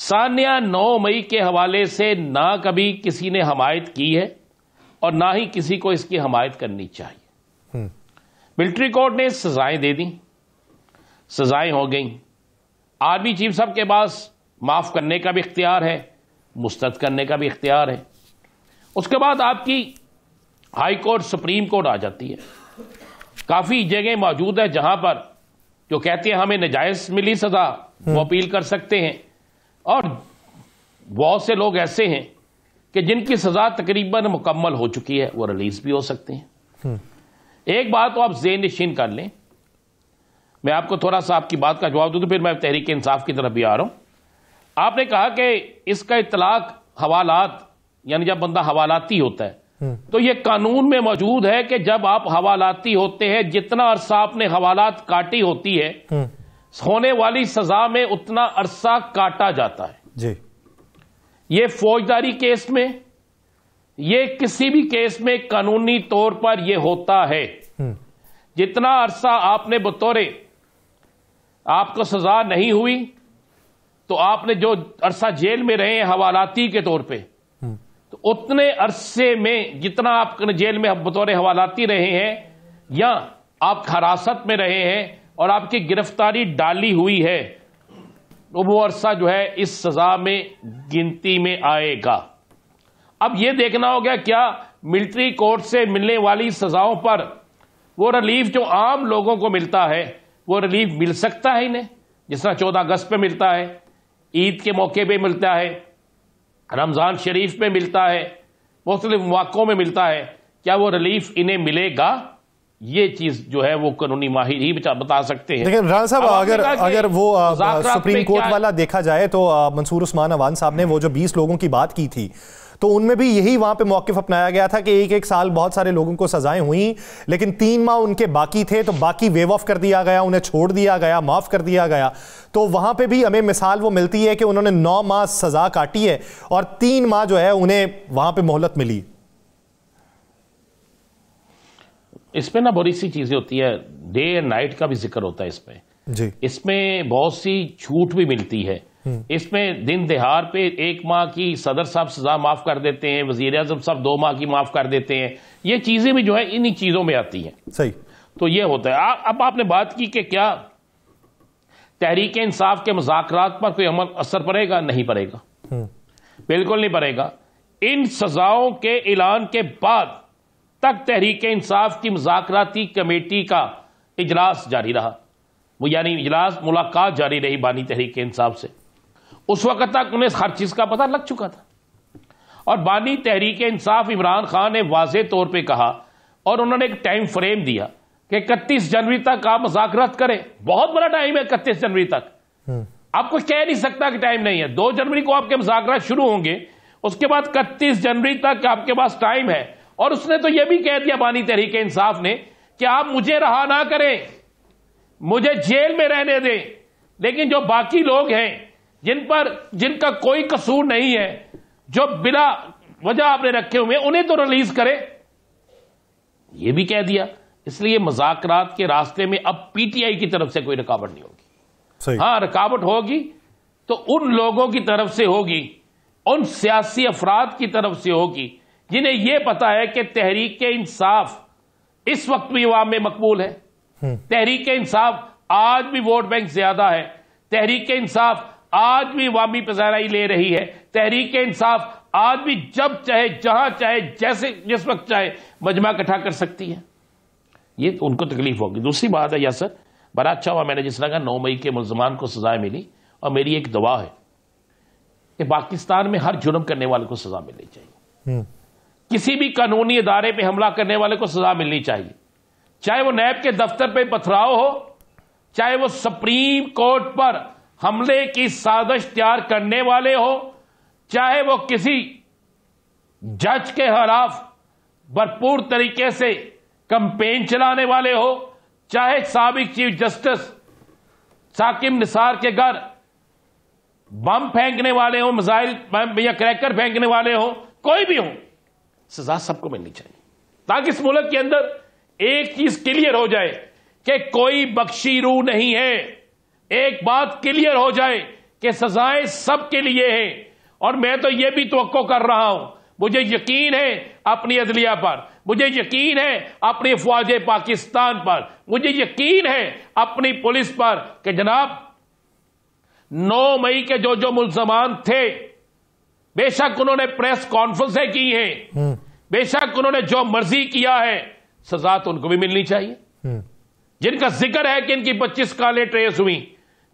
ثانیہ 9 مئی کے حوالے سے نہ کبھی کسی نے حمایت کی ہے اور نہ ہی کسی کو اس کی حمایت کرنی چاہیے. ملٹری کورٹ نے سزائیں دے دیں، سزائیں ہو گئیں. آرمی چیف صاحب کے پاس معاف کرنے کا بھی اختیار ہے، مسترد کرنے کا بھی اختیار ہے. اس کے بعد آپ کی ہائی کورٹ، سپریم کورٹ آ جاتی ہے. کافی جگہ موجود ہے جہاں پر جو کہتے ہیں ہمیں ناجائز ملی سزا، وہ اپیل کر سکتے ہیں. اور بہت سے لوگ ایسے ہیں کہ جن کی سزا تقریباً مکمل ہو چکی ہے، وہ ریلیز بھی ہو سکتے ہیں. ایک بات تو آپ ذہن نشین کر لیں، میں آپ کو تھوڑا سا آپ کی بات کا جواب دوں تو پھر میں تحریک انصاف کی طرف بھی آ رہا ہوں. آپ نے کہا کہ اس کا اطلاق حوالات، یعنی جب بندہ حوالاتی ہوتا ہے تو یہ قانون میں موجود ہے کہ جب آپ حوالاتی ہوتے ہیں جتنا عرصہ آپ نے حوالات کاٹی ہوتی ہے ہونے والی سزا میں اتنا عرصہ کاٹا جاتا ہے. جی، یہ فوجداری کیس میں، یہ کسی بھی کیس میں قانونی طور پر یہ ہوتا ہے. جتنا عرصہ آپ نے بطور آپ کو سزا نہیں ہوئی تو آپ نے جو عرصہ جیل میں رہے ہیں حوالاتی کے طور پہ، تو اتنے عرصے میں جتنا آپ جیل میں بطور حوالاتی رہے ہیں یا آپ حراست میں رہے ہیں اور آپ کی گرفتاری ڈالی ہوئی ہے، تو وہ عرصہ جو ہے اس سزا میں گنتی میں آئے گا. اب یہ دیکھنا ہوگا کیا ملٹری کورٹ سے ملنے والی سزاؤں پر وہ ریلیف جو عام لوگوں کو ملتا ہے وہ ریلیف مل سکتا ہے انہیں، جس طرح 14 اگست پہ ملتا ہے، عید کے موقع پہ ملتا ہے، رمضان شریف پہ ملتا ہے، مختلف مواقعوں میں ملتا ہے. کیا وہ ریلیف انہیں ملے گا؟ یہ چیز جو ہے وہ قانونی ماہر ہی بتا سکتے ہیں. لیکن رانا صاحب اگر وہ سپریم کورٹ والا دیکھا جائے تو منصور عثمان عوان صاحب نے وہ جو 20 لوگوں کی بات کی تھی تو ان میں بھی یہی وہاں پہ موقف اپنایا گیا تھا کہ ایک سال بہت سارے لوگوں کو سزائیں ہوئیں لیکن 3 ماہ ان کے باقی تھے تو باقی ویو آف کر دیا گیا، انہیں چھوڑ دیا گیا، معاف کر دیا گیا. تو وہاں پہ بھی ہمیں مثال وہ ملتی ہے کہ انہوں نے 9 ماہ سزا کاٹی ہے اور 3 ماہ جو ہے انہیں وہاں پہ مہلت ملی. اس میں نا بڑی سی چیزیں ہوتی ہے، ڈے اینڈ نائٹ کا بھی ذکر ہوتا ہے اس میں. جی، اس میں بہت سی چھوٹ بھی ملتی ہے. اس میں دن دہار پہ 1 ماہ کی صدر صاحب سزا معاف کر دیتے ہیں، وزیر اعظم صاحب 2 ماہ کی معاف کر دیتے ہیں. یہ چیزیں بھی جو ہے انہی چیزوں میں آتی ہیں. صحیح. تو یہ ہوتا ہے. اب آپ نے بات کی کہ کیا تحریک انصاف کے مذاکرات پر کوئی عمل اثر پڑے گا؟ نہیں پڑے گا، بالکل نہیں پڑے گا. ان سزاؤں کے اعلان کے بعد تک تحریک انصاف کی مذاکراتی کمیٹی کا اجلاس جاری رہا، وہ یعنی اجلاس ملاقات جاری رہی بانی تحریک انصاف سے. اس وقت تک انہیں ہر چیز کا پتہ لگ چکا تھا اور بانی تحریک انصاف عمران خان نے واضح طور پہ کہا اور انہوں نے ایک ٹائم فریم دیا کہ 31 جنوری تک آپ مذاکرات کریں. بہت بڑا ٹائم ہے 31 جنوری تک. آپ کو کہہ نہیں سکتا کہ ٹائم نہیں ہے. 2 جنوری کو آپ کے مذاکرات شروع ہوں گے، اس کے بعد 31 جنوری تک آپ کے پاس ٹائم ہے. اور اس نے تو یہ بھی کہہ دیا بانی تحریک انصاف نے کہ آپ مجھے رہا نہ کریں، مجھے جیل میں رہنے دیں، لیکن جو باقی لوگ ہیں جن کا کوئی قصور نہیں ہے، جو بلا وجہ آپ نے رکھے ہوئے، انہیں تو ریلیز کرے. یہ بھی کہہ دیا. اس لیے مذاکرات کے راستے میں اب پی ٹی آئی کی طرف سے کوئی رکاوٹ نہیں ہوگی. ہاں رکاوٹ ہوگی تو ان لوگوں کی طرف سے ہوگی، ان سیاسی افراد کی طرف سے ہوگی جنہیں یہ پتا ہے کہ تحریک انصاف اس وقت بھی عوام میں مقبول ہے. تحریک انصاف آج بھی ووٹ بینک زیادہ ہے. تحریک انصاف آج بھی عوامی پذیرائی لے رہی ہے. تحریک انصاف آج بھی جب چاہے، جہاں چاہے، جس وقت چاہے مجمع اکٹھا کر سکتی ہے. یہ ان کو تکلیف ہوگی. دوسری بات ہے یاسر، بڑا اچھا ہوا میں نے جس طرح کہا 9 مئی کے ملزمان کو سزائیں ملی، اور میری ایک دعا ہے کہ پاکستان میں ہر جرم کرنے والے کو سزا ملنی چاہیے. کسی بھی قانونی ادارے پہ حملہ کرنے والے کو سزا ملنی چاہیے، چاہے وہ نیب کے دفتر پہ پتھراؤ ہو، چاہے وہ سپریم کورٹ پر حملے کی سازش تیار کرنے والے ہو، چاہے وہ کسی جج کے خلاف بھرپور طریقے سے کمپین چلانے والے ہو، چاہے سابق چیف جسٹس ثاقب نثار کے گھر بم پھینکنے والے ہوں، میزائل یا کریکر پھینکنے والے ہوں، کوئی بھی ہوں، سزا سب کو ملنی چاہیے تاکہ اس ملک کے اندر ایک چیز کلیئر ہو جائے کہ کوئی بخشی روح نہیں ہے. ایک بات کلیئر ہو جائے کہ سزائیں سب کے لیے ہیں، اور میں تو یہ بھی توقع کر رہا ہوں، مجھے یقین ہے اپنی عدلیہ پر، مجھے یقین ہے اپنی فوج پاکستان پر، مجھے یقین ہے اپنی پولیس پر کہ جناب 9 مئی کے جو ملزمان تھے، بے شک انہوں نے پریس کانفرنسیں کی ہیں، بے شک انہوں نے جو مرضی کیا ہے، سزا تو ان کو بھی ملنی چاہیے۔ جن کا ذکر ہے کہ ان کی 25 کالیں ٹریس ہوئی،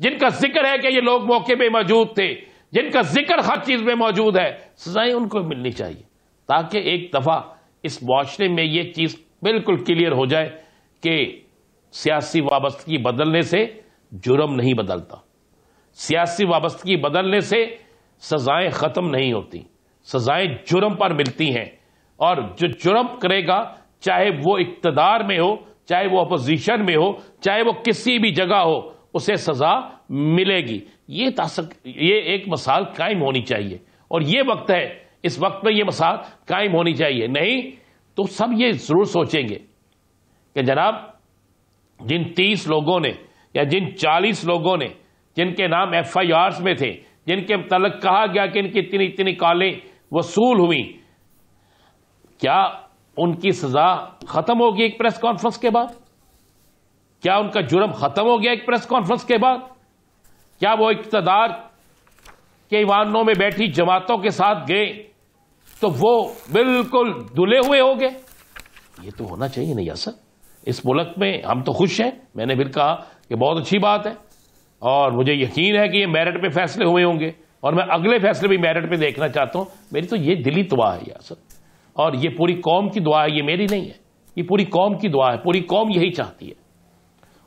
جن کا ذکر ہے کہ یہ لوگ موقع پہ موجود تھے، جن کا ذکر ہر چیز میں موجود ہے، سزائیں ان کو ملنی چاہیے، تاکہ ایک دفعہ اس معاشرے میں یہ چیز بالکل کلیئر ہو جائے کہ سیاسی وابستگی بدلنے سے جرم نہیں بدلتا، سیاسی وابستگی بدلنے سے سزائیں ختم نہیں ہوتی، سزائیں جرم پر ملتی ہیں، اور جو جرم کرے گا چاہے وہ اقتدار میں ہو، چاہے وہ اپوزیشن میں ہو، چاہے وہ کسی بھی جگہ ہو، اسے سزا ملے گی۔ یہ ایک مثال قائم ہونی چاہیے، اور یہ وقت ہے، اس وقت میں یہ مثال قائم ہونی چاہیے، نہیں تو سب یہ ضرور سوچیں گے کہ جناب جن 30 لوگوں نے یا جن 40 لوگوں نے جن کے نام FIRs میں تھے، جن کے متعلق کہا گیا کہ ان کی اتنی کالیں وصول ہوئی، کیا ان کی سزا ختم ہوگی ایک پریس کانفرنس کے بعد؟ کیا ان کا جرم ختم ہو گیا ایک پریس کانفرنس کے بعد؟ کیا وہ اقتدار کے ایوانوں میں بیٹھی جماعتوں کے ساتھ گئے تو وہ بالکل دھلے ہوئے ہو گئے؟ یہ تو ہونا چاہیے نہیں یاسر۔ اس ملک میں ہم تو خوش ہیں، میں نے پھر کہا کہ بہت اچھی بات ہے، اور مجھے یقین ہے کہ یہ میرٹ پہ فیصلے ہوئے ہوں گے، اور میں اگلے فیصلے بھی میرٹ پہ دیکھنا چاہتا ہوں۔ میری تو یہ دلی دعا ہے یاسر، اور یہ پوری قوم کی دعا ہے، یہ میری نہیں ہے، یہ پوری قوم کی دعا ہے، پوری قوم یہی چاہتی ہے،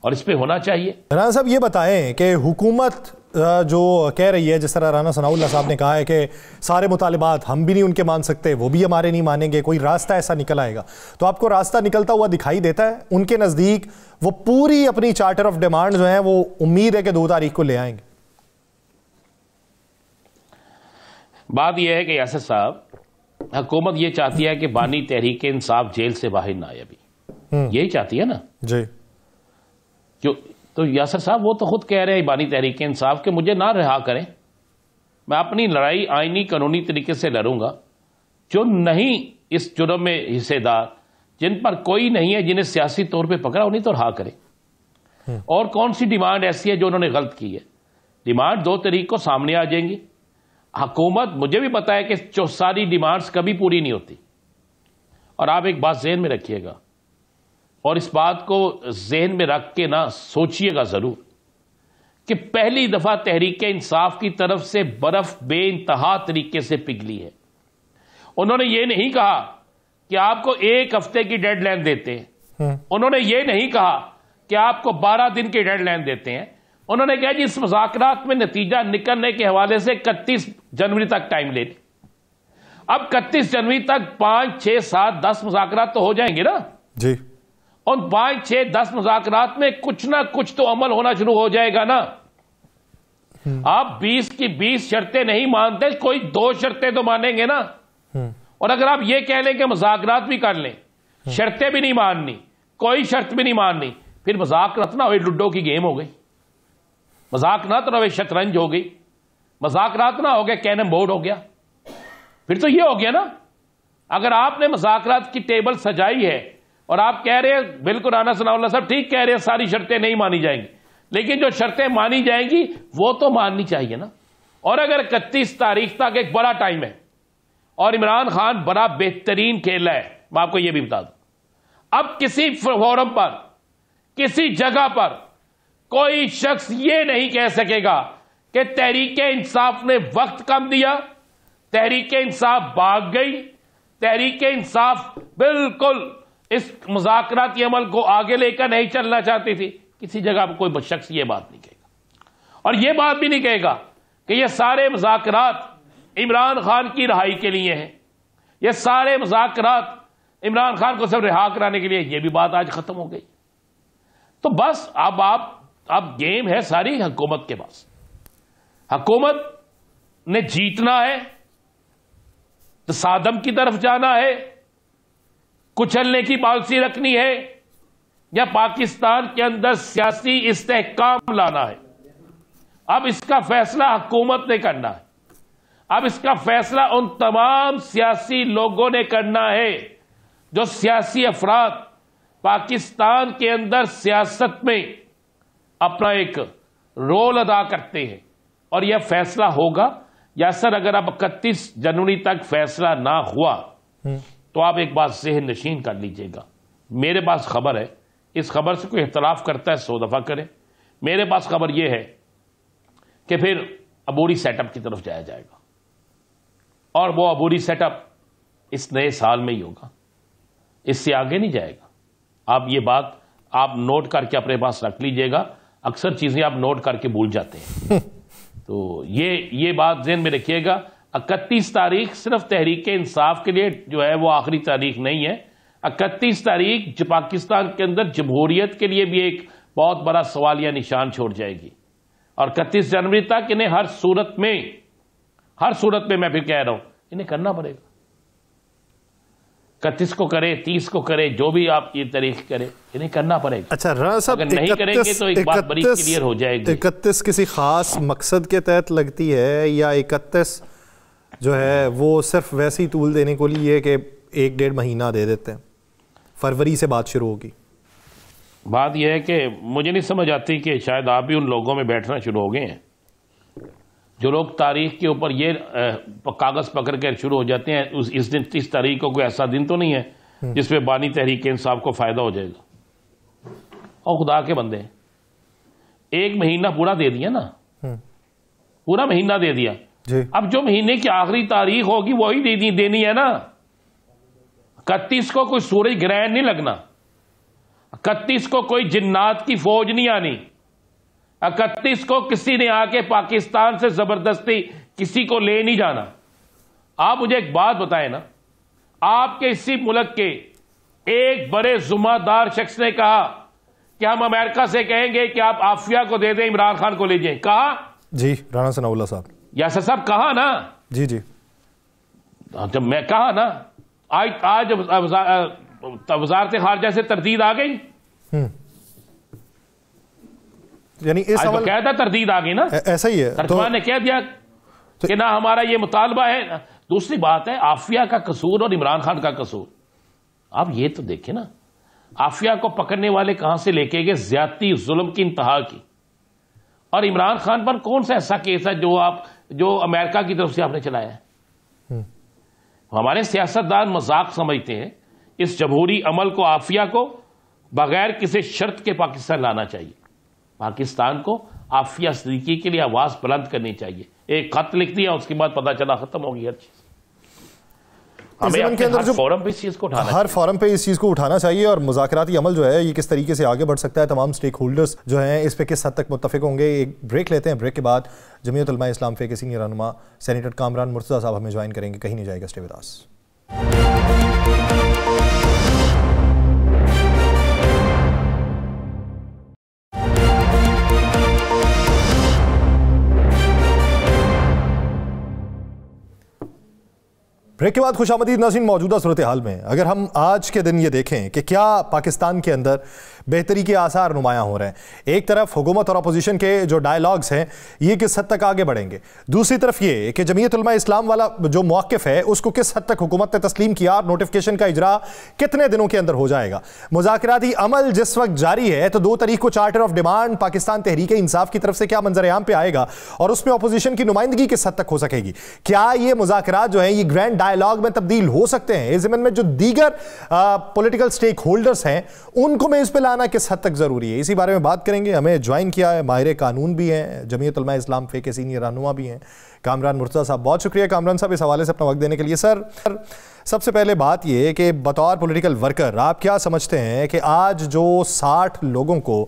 اور اس پہ ہونا چاہیے۔ رانا صاحب یہ بتائیں کہ حکومت جو کہہ رہی ہے، جس طرح رانا ثناء اللہ صاحب نے کہا ہے کہ سارے مطالبات ہم بھی نہیں ان کے مان سکتے، وہ بھی ہمارے نہیں مانیں گے، کوئی راستہ ایسا نکل آئے گا، تو آپ کو راستہ نکلتا ہوا دکھائی دیتا ہے؟ ان کے نزدیک وہ پوری اپنی چارٹر آف ڈیمانڈ جو ہیں وہ امید ہے کہ 2 تاریخ کو لے آئیں گے؟ بات یہ ہے کہ یاسر صاحب، حکومت یہ چاہتی ہے کہ بانی تحریک انصاف جیل سے باہر نہ آئے، ابھی یہی چاہتی ہے نا جی؟ تو یاسر صاحب وہ تو خود کہہ رہے ہیں بانی تحریک انصاف کہ مجھے نہ رہا کریں، میں اپنی لڑائی آئینی قانونی طریقے سے لڑوں گا، جو نہیں اس جرم میں حصے دار، جن پر کوئی نہیں ہے، جنہیں سیاسی طور پہ پکڑا، انہیں تو رہا کریں۔ اور کون سی ڈیمانڈ ایسی ہے جو انہوں نے غلط کی ہے؟ ڈیمانڈ 2 طریق کو سامنے آ جائیں گی۔ حکومت، مجھے بھی پتا ہے کہ جو ساری ڈیمانڈز کبھی پوری نہیں ہوتی، اور آپ ایک بات ذہن میں رکھیے گا، اور اس بات کو ذہن میں رکھ کے نہ سوچئے گا ضرور، کہ پہلی دفعہ تحریک انصاف کی طرف سے برف بے انتہا طریقے سے پگھلی ہے۔ انہوں نے یہ نہیں کہا کہ آپ کو 1 ہفتے کی ڈیڈ لائن دیتے ہیں، انہوں نے یہ نہیں کہا کہ آپ کو 12 دن کی ڈیڈ لائن دیتے ہیں، انہوں نے کہا جی اس مذاکرات میں نتیجہ نکلنے کے حوالے سے 31 جنوری تک ٹائم لے لیں۔ اب 31 جنوری تک 5، 6، 7، 10 مذاکرات تو ہو جائیں گے نا جی؟ ان 5، 6، 10 مذاکرات میں کچھ نہ کچھ تو عمل ہونا شروع ہو جائے گا نا۔ آپ 20 کی 20 شرطیں نہیں مانتے، کوئی 2 شرطیں تو مانیں گے نا۔ اور اگر آپ یہ کہہ لیں کہ مذاکرات بھی کر لیں، شرطیں بھی نہیں ماننی، کوئی شرط بھی نہیں ماننی، پھر مذاکرات نہ ہوئی لڈو کی گیم ہو گئی، مذاکرات نہ ہوئی شطرنج ہو گئی، مذاکرات نہ ہو گیا کینم بورڈ ہو گیا، پھر تو یہ ہو گیا نا۔ اگر آپ نے مذاکرات کی ٹیبل سجائی ہے اور آپ کہہ رہے ہیں، بالکل رانا ثناء اللہ صاحب ٹھیک کہہ رہے ہیں، ساری شرطیں نہیں مانی جائیں گی، لیکن جو شرطیں مانی جائیں گی وہ تو ماننی چاہیے نا۔ اور اگر 31 تاریخ تک ایک بڑا ٹائم ہے، اور عمران خان بڑا بہترین کھیل ہے، میں آپ کو یہ بھی بتا دوں، اب کسی فورم پر، کسی جگہ پر کوئی شخص یہ نہیں کہہ سکے گا کہ تحریک انصاف نے وقت کم دیا، تحریک انصاف بھاگ گئی، تحریک انصاف بالکل اس مذاکراتی عمل کو آگے لے کر نہیں چلنا چاہتی تھی۔ کسی جگہ پر کوئی شخص یہ بات نہیں کہے گا، اور یہ بات بھی نہیں کہے گا کہ یہ سارے مذاکرات عمران خان کی رہائی کے لیے ہیں، یہ سارے مذاکرات عمران خان کو صرف رہا کرانے کے لیے۔ یہ بھی بات آج ختم ہو گئی۔ تو بس اب گیم ہے ساری حکومت کے پاس۔ حکومت نے جیتنا ہے، تصادم کی طرف جانا ہے، کچلنے کی پالیسی رکھنی ہے، یا پاکستان کے اندر سیاسی استحکام لانا ہے۔ اب اس کا فیصلہ حکومت نے کرنا ہے. اب اس کا فیصلہ ان تمام سیاسی لوگوں نے کرنا ہے جو سیاسی افراد پاکستان کے اندر سیاست میں اپنا ایک رول ادا کرتے ہیں. اور یہ فیصلہ ہوگا یا سر اگر اب 31 جنوری تک فیصلہ نہ ہوا تو آپ ایک بات ذہن نشین کر لیجئے گا. میرے پاس خبر ہے، اس خبر سے کوئی اختلاف کرتا ہے 100 دفعہ کرے. میرے پاس خبر یہ ہے کہ پھر عبوری سیٹ اپ کی طرف جایا جائے گا، اور وہ عبوری سیٹ اپ اس نئے سال میں ہی ہوگا، اس سے آگے نہیں جائے گا. آپ یہ بات آپ نوٹ کر کے اپنے پاس رکھ لیجئے گا. اکثر چیزیں آپ نوٹ کر کے بھول جاتے ہیں، تو یہ بات ذہن میں رکھیے گا. 31 تاریخ صرف تحریک انصاف کے لیے جو ہے وہ آخری تاریخ نہیں ہے. 31 تاریخ پاکستان کے اندر جمہوریت کے لیے بھی ایک بہت بڑا سوالیہ نشان چھوڑ جائے گی. اور 31 جنوری تک انہیں ہر صورت میں میں پھر کہہ رہا ہوں انہیں کرنا پڑے گا. 31 کو کرے، 30 کو کرے، جو بھی آپ یہ تاریخ کرے انہیں کرنا پڑے گا. اچھا رانا صاحب، اگر نہیں کریں گے تو ایک بات بڑی کلیئر ہو جائے گی. 31 کسی خاص مقصد کے تحت لگتی ہے یا 31 جو ہے وہ صرف ویسے ہی طول دینے کو لیے کہ 1-1.5 مہینہ دے دیتے ہیں؟ فروری سے بات شروع ہوگی. بات یہ ہے کہ مجھے نہیں سمجھ آتی کہ شاید آپ بھی ان لوگوں میں بیٹھنا شروع ہو گئے ہیں جو لوگ تاریخ کے اوپر یہ کاغذ پکڑ کر شروع ہو جاتے ہیں اس دن 30 تاریخ کو کوئی ایسا دن تو نہیں ہے جس پہ بانی تحریک انصاف کو فائدہ ہو جائے گا. اور خدا کے بندے 1 مہینہ پورا دے دیا نا، پورا مہینہ دے دیا. اب جو مہینے کی آخری تاریخ ہوگی وہی دینی ہے نا. 31 کو کوئی سورج گرہن نہیں لگنا، 31 کو کوئی جنات کی فوج نہیں آنی، 31 کو کسی نے آ کے پاکستان سے زبردستی کسی کو لے نہیں جانا. آپ مجھے ایک بات بتائیں نا، آپ کے اسی ملک کے ایک بڑے ذمہ دار شخص نے کہا کہ ہم امریکہ سے کہیں گے کہ آپ عافیہ کو دے دیں، عمران خان کو لے جائیں. کہا جی رانا ثناء اللہ صاحب، یاسر صاحب کہا نا. جی جب میں کہا نا آج وزارت خارجہ سے تردید آ گئی، یعنی اس آج باقاعدہ تردید آ گئی نا، ایسا ہی ہے. ترجمان نے کہہ دیا کہ نہ ہمارا یہ مطالبہ ہے. دوسری بات ہے عافیہ کا قصور اور عمران خان کا قصور. آپ یہ تو دیکھیں نا، عافیہ کو پکڑنے والے کہاں سے لے کے گئے؟ زیادتی، ظلم کی انتہا کی. اور عمران خان پر کون سا ایسا کیس ہے جو امریکہ کی طرف سے آپ نے چلایا ہے؟ ہمارے سیاستدان مذاق سمجھتے ہیں. اس جمہوری عمل کو، عافیہ کو بغیر کسی شرط کے پاکستان لانا چاہیے. پاکستان کو عافیہ صدیقی کے لیے آواز بلند کرنی چاہیے. ایک خط لکھ دیا، اس کے بعد پتہ چلا ختم ہو گئی ہر چیز. ہمیں ہر فورم پہ اس چیز کو اٹھانا چاہیے. اور مذاکراتی عمل جو ہے یہ کس طریقے سے آگے بڑھ سکتا ہے، تمام سٹیک ہولڈرز جو ہیں اس پہ کس حد تک متفق ہوں گے. ایک بریک لیتے ہیں، بریک کے بعد جمعیت علماء اسلام فے کے سینئر رہنما سینیٹر کامران مرتضیٰ صاحب ہمیں جوائن کریں گے. کہیں نہیں جائے گا، اسٹے ود اس. بریک کے بعد خوش آمدید ناظرین. موجودہ صورتحال میں اگر ہم آج کے دن یہ دیکھیں کہ کیا پاکستان کے اندر بہتری کے آثار نمایاں ہو رہے ہیں. ایک طرف حکومت اور اپوزیشن کے جو ڈائیلاگز ہیں یہ کس حد تک آگے بڑھیں گے، دوسری طرف یہ کہ جمعیت علماء اسلام والا جو موقف ہے اس کو کس حد تک حکومت نے تسلیم کیا اور نوٹیفیکیشن کا اجرا کتنے دنوں کے اندر ہو جائے گا. مذاکراتی عمل جس وقت جاری ہے تو 2 تاریخ کو charter of demand Pakistan Tehreek Insaf کی طرف سے کیا منظر عام پہ آئے گا اور اس میں اپوزیشن کی نمائندگی کس حد تک ہو سکے گی. کیا یہ مذاکرات جو ہیں یہ گرینڈ ڈائیلاگ میں تبدیل ہو سکتے ہیں؟ اس ضمن میں جو دیگر پولیٹیکل سٹیک ہولڈرز ہیں ان کو میز پہ لانا کس حد تک ضروری ہے؟ اسی بارے میں بات کریں گے. ہمیں جوائن کیا ہے ماہر قانون بھی ہیں، جمعیت علماء اسلام فے کے سینئر رہنما بھی ہیں، کامران مرتضیٰ صاحب. بہت شکریہ کامران صاحب اس حوالے سے اپنا وقت دینے کے لیے. سر سب سے پہلے بات یہ کہ بطور پولیٹیکل ورکر آپ کیا سمجھتے ہیں کہ آج جو 60 لوگوں کو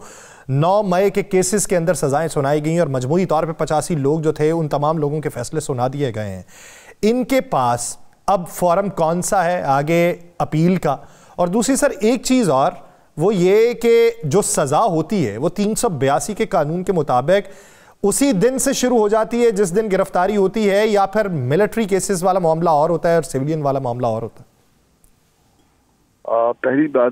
9 مئی کے کیسز کے اندر سزائیں سنائی گئیں اور مجموعی طور پہ 85 لوگ جو تھے ان تمام لوگوں کے فیصلے سنا دیے گئے ہیں، ان کے پاس اب فورم کون سا ہے آگے اپیل کا؟ اور دوسری سر ایک چیز اور وہ یہ کہ جو سزا ہوتی ہے وہ 382 کے قانون کے مطابق اسی دن سے شروع ہو جاتی ہے جس دن گرفتاری ہوتی ہے، یا پھر ملٹری کیسز والا معاملہ اور ہوتا ہے اور سیولین والا معاملہ اور ہوتا ہے؟ پہلی بات